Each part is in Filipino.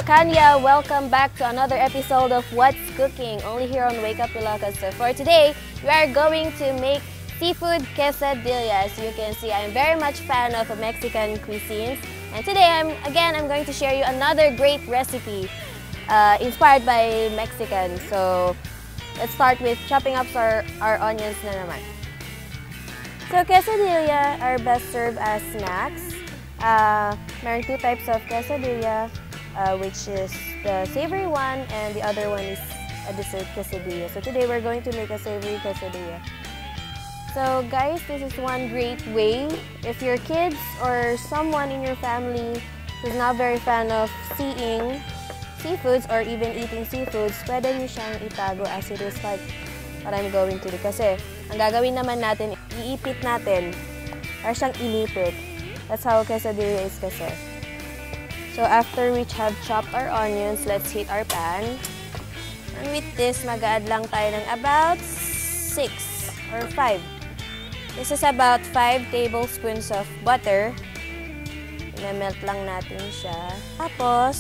Kanya. Welcome back to another episode of What's Cooking, only here on Wake Up Ilocos. So for today, we are going to make seafood quesadilla. As you can see, I'm very much fan of Mexican cuisines. And today, I'm going to share you another great recipe inspired by Mexican. So let's start with chopping up our onions na naman. So quesadilla are best served as snacks. Meron two types of quesadilla, which is the savory one and the other one is a dessert quesadilla. So today we're going to make a savory quesadilla. So guys, this is one great way if your kids or someone in your family who's not very fan of seeing seafoods or even eating seafoods, pwede nyo siyang itago as it is like what I'm going to do. Kasi ang gagawin naman natin, iipit natin or siyang inipit. That's how quesadilla is kasi. So after we have chopped our onions, let's heat our pan. And with this, mag-add lang tayo ng about 6 or 5. This is about 5 tablespoons of butter. I-melt lang natin siya. Tapos,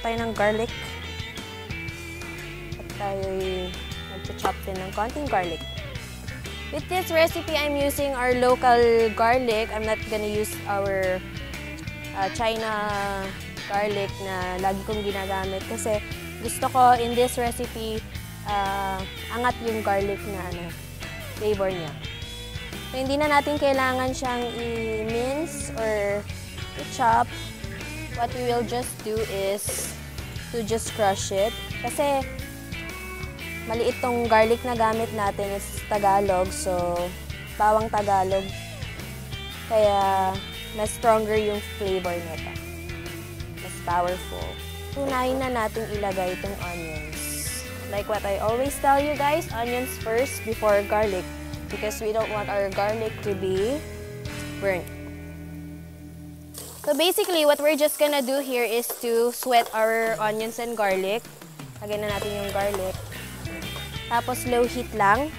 tayo ng garlic. At tayo mag-chop din ng konting garlic. With this recipe, I'm using our local garlic. I'm not gonna use our China garlic na lagi kong ginagamit kasi gusto ko in this recipe angat yung garlic na flavor niya. So hindi na natin kailangan siyang i-mince or i-chop. What we will just do is to just crush it kasi maliit tong garlic na gamit natin is Tagalog, so bawang Tagalog. Kaya mas stronger yung flavor nito. Mas powerful. Unahin na natin ilagay itong onions. Like what I always tell you guys, onions first before garlic because we don't want our garlic to be burnt. So basically, what we're just gonna do here is to sweat our onions and garlic. Lagyan na natin yung garlic. Tapos low heat lang.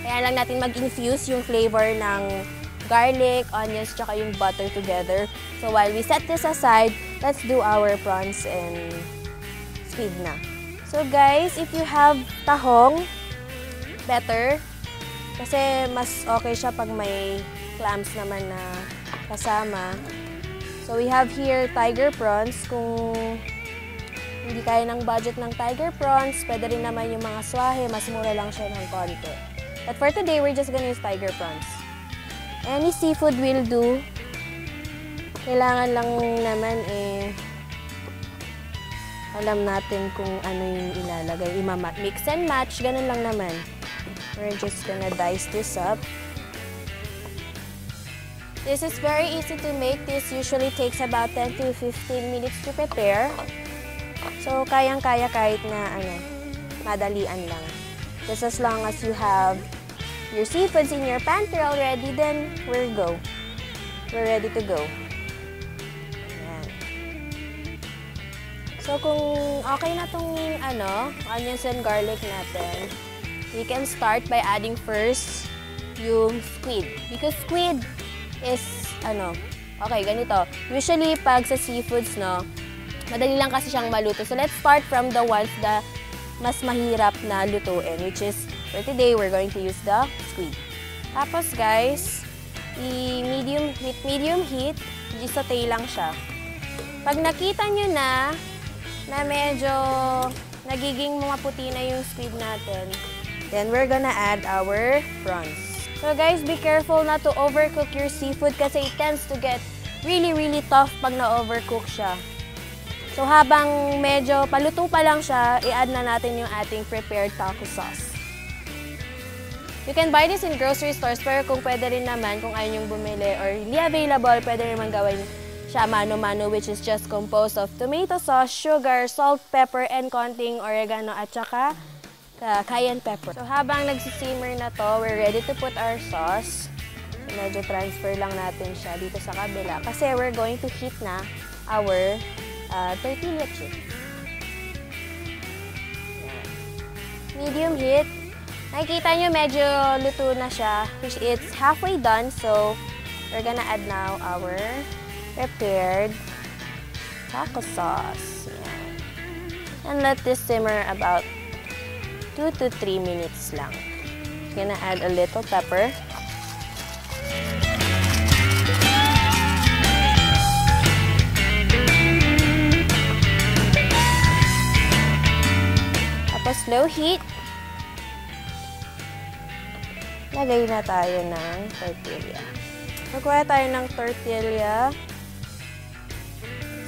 Kaya lang natin mag-infuse yung flavor ng garlic, onions, tsaka yung butter together. So while we set this aside, let's do our prawns and squid na. So guys, if you have tahong, better. Kasi mas okay siya pag may clams naman na kasama. So we have here tiger prawns. Kung hindi kaya ng budget ng tiger prawns, pwede rin naman yung mga swahe, mas mura lang siya ng konti. But for today, we're just gonna use tiger prawns. Any seafood will do. Kailangan lang naman alam natin kung ano yung ilalagay. Mix and match, ganun lang naman. We're just gonna dice this up. This is very easy to make. This usually takes about 10 to 15 minutes to prepare. So, kayang-kaya kahit na madalian lang. Just as long as you have your seafoods in your pantry already, then we're ready to go. Ayan. So, kung okay na tong onions and garlic natin, we can start by adding first yung squid. Because squid is, okay, ganito. Usually, pag sa seafoods, madali lang kasi siyang maluto. So, let's start from the ones that mas mahirap na lutuin, which is, for today, we're going to use the squid. Tapos, guys, medium heat, i-saute lang siya. Pag nakita nyo na medyo nagiging maputi na yung squid natin, then we're gonna add our prawns. So guys, be careful not to overcook your seafood kasi it tends to get really, really tough pag na-overcook siya. So habang medyo paluto pa lang siya, i-add na natin yung ating prepared taco sauce. You can buy this in grocery stores, pero kung pwede rin naman, kung ayaw nyong bumili or hindi available, pwede rin naman gawin siya mano-mano, which is just composed of tomato sauce, sugar, salt, pepper, and konting oregano at saka cayenne pepper. So habang nagsisimmer na to, we're ready to put our sauce. So, medyo transfer lang natin siya dito sa kabila kasi we're going to heat na our tortilla chips. Medium heat. Nakikita nyo medyo luto na siya, which it's halfway done. So we're gonna add now our prepared taco sauce. And let this simmer about 2 to 3 minutes lang. Gonna add a little pepper. Tapos low heat. Lagay na tayo ng tortilla. Magkuha tayo ng tortilla.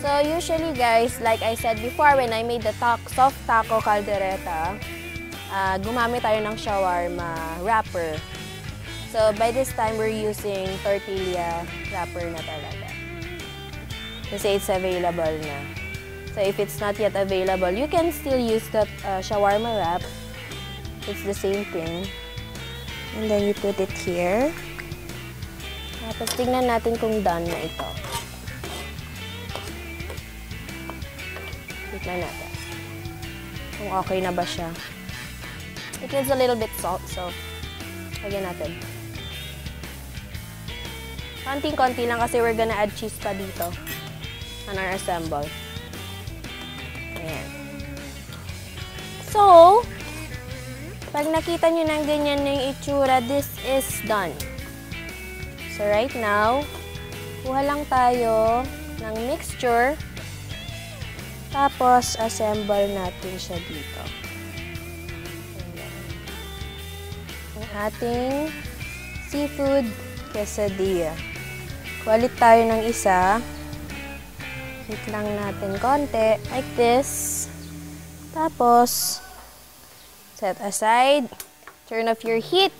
So usually guys, like I said before, when I made the soft taco caldereta, gumamit tayo ng shawarma wrapper. So by this time, we're using tortilla wrapper na talaga. Kasi it's available na. So if it's not yet available, you can still use that shawarma wrap. It's the same thing. And then you put it here. Tapos tingnan natin kung done na ito. Tignan natin kung okay na ba siya. It needs a little bit salt, so lagyan natin. Konting-konti lang kasi we're gonna add cheese pa dito on our assemble. Ayan. So, pag nakita nyo ng ganyan na yung itsura, this is done. So right now, kuha lang tayo ng mixture. Tapos, assemble natin siya dito. Ang ating seafood quesadilla. Kulit tayo ng isa. Heat lang natin konti. Like this. Tapos, set aside. Turn off your heat.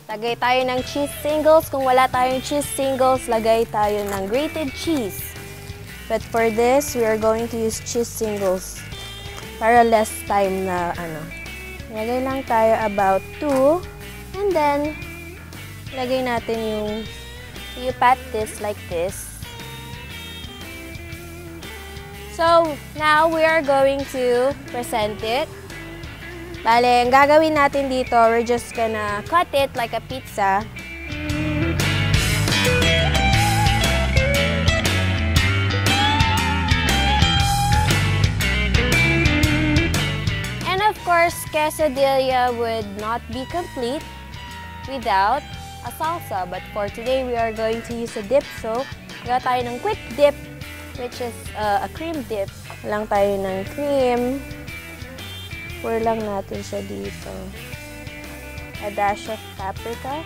Lagay tayo ng cheese singles. Kung wala tayong cheese singles, lagay tayo ng grated cheese. But for this, we are going to use cheese singles para less time na Lagay lang tayo about 2. And then, lagay natin you pat this like this. So, now we are going to present it. Bale, ang gagawin natin dito, we're just gonna cut it like a pizza. Of course, quesadilla would not be complete without a salsa. But for today, we are going to use a dip. So, gawa tayo ng quick dip, which is a cream dip. Lang tayo ng cream. Pour lang natin siya dito. A dash of paprika.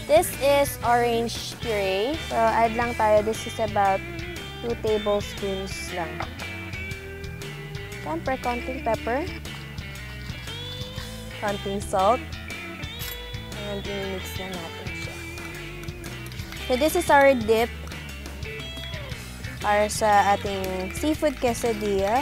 This is orange puree. So, add lang tayo. This is about 2 tablespoons lang. Siyempre, konting pepper, konting salt, and i-mix na natin siya. So, this is our dip para sa ating seafood quesadilla.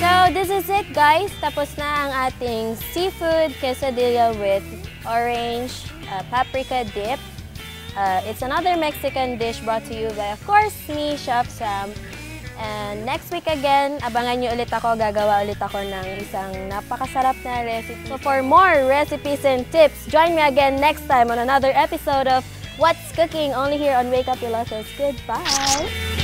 So, this is it guys. Tapos na ang ating seafood quesadilla with orange paprika dip. It's another Mexican dish brought to you by, of course, me, Chef Sam. And next week again, abangan nyo ulit ako. Gagawa ulit ako ng isang napakasarap na recipe. So for more recipes and tips, join me again next time on another episode of What's Cooking, only here on Wake Up Ilocos. Goodbye!